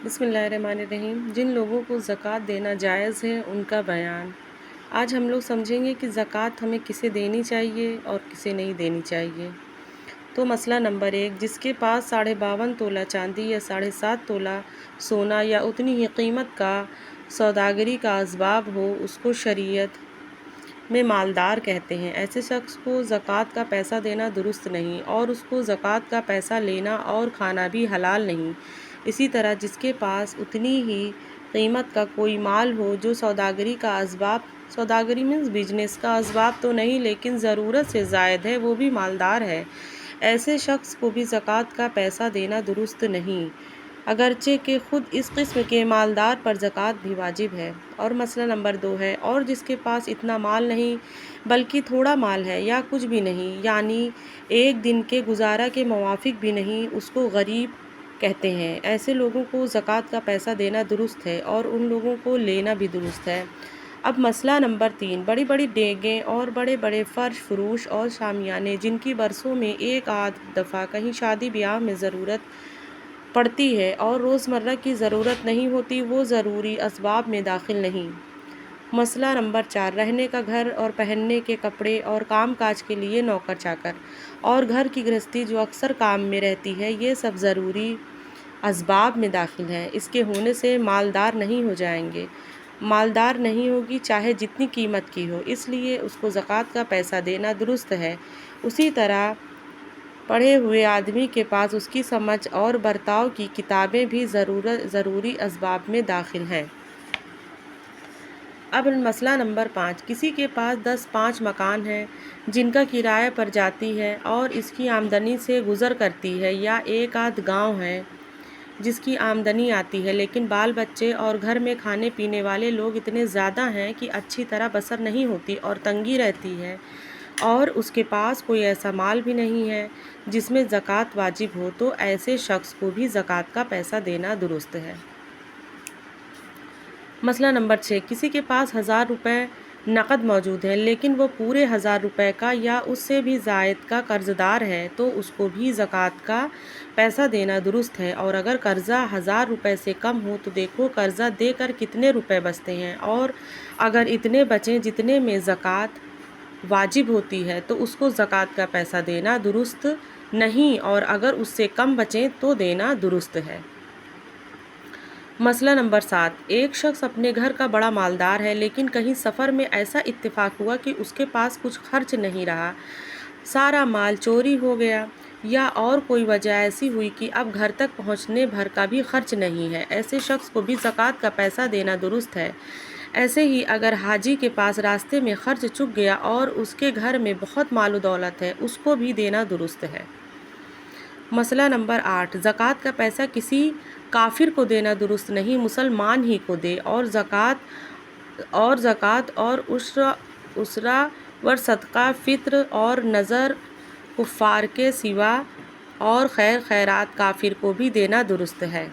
بسم اللہ الرحمن الرحیم۔ جن لوگوں کو زکوٰۃ دینا جائز ہے ان کا بیان۔ آج ہم لوگ سمجھیں گے کہ زکوٰۃ ہمیں کسے دینی چاہیے اور کسے نہیں دینی چاہیے۔ تو مسئلہ نمبر 1، جس کے پاس 52.5 تولہ چاندی یا 7.5 تولہ سونا یا اتنی ہی قیمت کا سوداگری کا اسباب ہو، اس کو شریعت میں مالدار کہتے ہیں۔ ایسے شخص کو زکوٰۃ کا پیسہ دینا درست نہیں، اور اس کو زکوٰۃ کا پیسہ لینا اور کھانا بھی حلال نہیں۔ اسی طرح جس کے پاس اتنی ہی قیمت کا کوئی مال ہو جو سوداگری کا اسباب، سوداگری مینس بزنس کا اسباب تو نہیں لیکن ضرورت سے زائد ہے، وہ بھی مالدار ہے، ایسے شخص کو بھی زکوٰۃ کا پیسہ دینا درست نہیں، اگرچہ کہ خود اس قسم کے مالدار پر زکوٰۃ بھی واجب ہے۔ اور مسئلہ نمبر 2 ہے، اور جس کے پاس اتنا مال نہیں بلکہ تھوڑا مال ہے یا کچھ بھی نہیں، یعنی ایک دن کے گزارا کے موافق بھی نہیں، اس کو غریب کہتے ہیں۔ ایسے لوگوں کو زکوٰۃ کا پیسہ دینا درست ہے اور ان لوگوں کو لینا بھی درست ہے۔ اب مسئلہ نمبر 3، بڑی بڑی دیگیں اور بڑے بڑے فرش فروش اور شامیانے جن کی برسوں میں ایک آدھ دفعہ کہیں شادی بیاہ میں ضرورت پڑتی ہے اور روزمرہ کی ضرورت نہیں ہوتی، وہ ضروری اسباب میں داخل نہیں۔ مسئلہ نمبر 4، رہنے کا گھر اور پہننے کے کپڑے اور کام کاج کے لیے نوکر چاکر اور گھر کی گرہستی جو اکثر کام میں رہتی ہے، یہ سب ضروری اسباب میں داخل ہیں۔ اس کے ہونے سے مالدار نہیں ہو جائیں گے، مالدار نہیں ہوگی چاہے جتنی قیمت کی ہو، اس لیے اس کو زکوٰۃ کا پیسہ دینا درست ہے۔ اسی طرح پڑھے ہوئے آدمی کے پاس اس کی سمجھ اور برتاؤ کی کتابیں بھی ضروری اسباب میں داخل ہیں۔ اب مسئلہ نمبر 5، کسی کے پاس 10-5 مکان ہیں جن کا کرایہ پر جاتی ہے اور اس کی آمدنی سے گزر کرتی ہے، یا ایک آدھ گاؤں ہے جس کی آمدنی آتی ہے لیکن بال بچے اور گھر میں کھانے پینے والے لوگ اتنے زیادہ ہیں کہ اچھی طرح بسر نہیں ہوتی اور تنگی رہتی ہے، اور اس کے پاس کوئی ایسا مال بھی نہیں ہے جس میں زکوٰۃ واجب ہو، تو ایسے شخص کو بھی زکوٰۃ کا پیسہ دینا درست ہے۔ مسئلہ نمبر 6، کسی کے پاس 1000 روپے نقد موجود ہے لیکن وہ پورے 1000 روپے کا یا اس سے بھی زائد کا قرض دار ہے، تو اس کو بھی زکوٰۃ کا پیسہ دینا درست ہے۔ اور اگر قرضہ 1000 روپے سے کم ہو تو دیکھو قرضہ دے کر کتنے روپے بچتے ہیں، اور اگر اتنے بچیں جتنے میں زکوٰۃ واجب ہوتی ہے تو اس کو زکوٰۃ کا پیسہ دینا درست نہیں، اور اگر اس سے کم بچیں تو دینا درست ہے۔ مسئلہ نمبر 7، ایک شخص اپنے گھر کا بڑا مالدار ہے لیکن کہیں سفر میں ایسا اتفاق ہوا کہ اس کے پاس کچھ خرچ نہیں رہا، سارا مال چوری ہو گیا، یا اور کوئی وجہ ایسی ہوئی کہ اب گھر تک پہنچنے بھر کا بھی خرچ نہیں ہے، ایسے شخص کو بھی زکوٰۃ کا پیسہ دینا درست ہے۔ ایسے ہی اگر حاجی کے پاس راستے میں خرچ چک گیا اور اس کے گھر میں بہت مال و دولت ہے، اس کو بھی دینا درست ہے۔ مسئلہ نمبر 8، زکوٰۃ کا پیسہ کسی کافر کو دینا درست نہیں، مسلمان ہی کو دے، اور زکوٰۃ اور عشر و صدقہ فطر اور نذر کفار کے سوا اور خیر خیرات کافر کو بھی دینا درست ہے۔